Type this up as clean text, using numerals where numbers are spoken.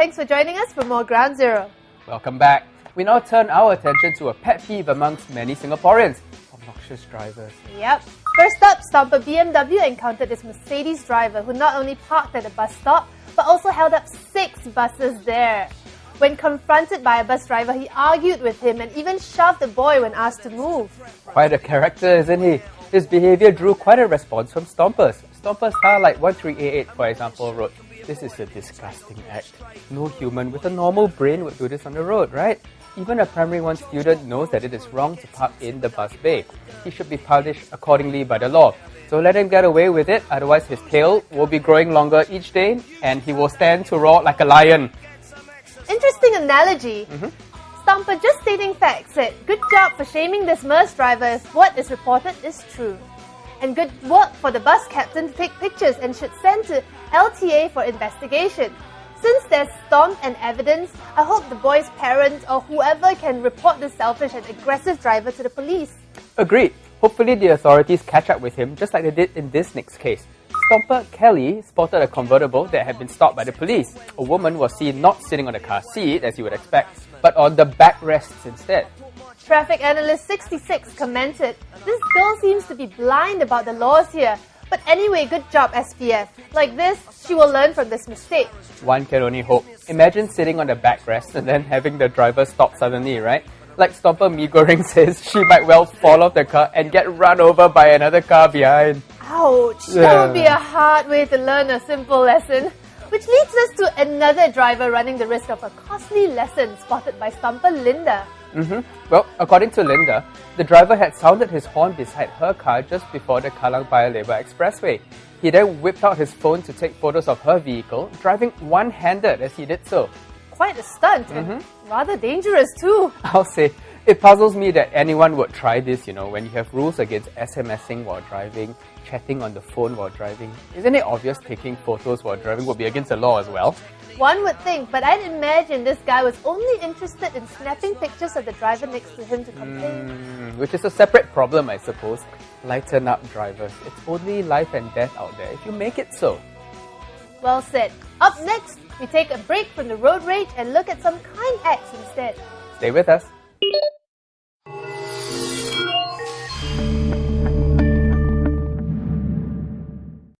thanks for joining us for more Ground Zero. Welcome back. We now turn our attention to a pet peeve amongst many Singaporeans: obnoxious drivers. Yep. First up, Stomper BMW encountered this Mercedes driver who not only parked at a bus stop, but also held up 6 buses there. When confronted by a bus driver, he argued with him and even shoved the boy when asked to move. Quite a character, isn't he? His behaviour drew quite a response from Stompers. Stompers Starlight 1388, for example, wrote, "This is a disgusting act. No human with a normal brain would do this on the road, right? Even a primary 1 student knows that it is wrong to park in the bus bay. He should be punished accordingly by the law. So let him get away with it, otherwise his tail will be growing longer each day and he will stand to roar like a lion." Interesting analogy. Stomper, just stating facts, said, "Good job for shaming this Merc driver if what is reported is true. And good work for the bus captain to take pictures and should send to LTA for investigation. Since there's stomp and evidence, I hope the boy's parents or whoever can report this selfish and aggressive driver to the police." Agreed. Hopefully the authorities catch up with him just like they did in this next case. Stomper Kelly spotted a convertible that had been stopped by the police. A woman was seen not sitting on the car seat, as you would expect, but on the backrests instead. Traffic analyst 66 commented, "This girl seems to be blind about the laws here. But anyway, good job SPF. Like this, she will learn from this mistake." One can only hope. Imagine sitting on the backrest and then having the driver stop suddenly, right? Like Stomper Mi Goreng says, she might well fall off the car and get run over by another car behind. Ouch, that would be a hard way to learn a simple lesson. Which leads us to another driver running the risk of a costly lesson spotted by Stomper Linda. Well, according to Linda, the driver had sounded his horn beside her car just before the Kallang Paya Lebar Expressway. He then whipped out his phone to take photos of her vehicle, driving one-handed as he did so. Quite a stunt and rather dangerous too. I'll say, it puzzles me that anyone would try this, when you have rules against SMSing while driving, chatting on the phone while driving. Isn't it obvious taking photos while driving would be against the law as well? One would think, but I'd imagine this guy was only interested in snapping pictures of the driver next to him to complain. Which is a separate problem, I suppose. Lighten up, drivers. It's only life and death out there if you make it so. Well said. Up next, we take a break from the road rage and look at some kind acts instead. Stay with us.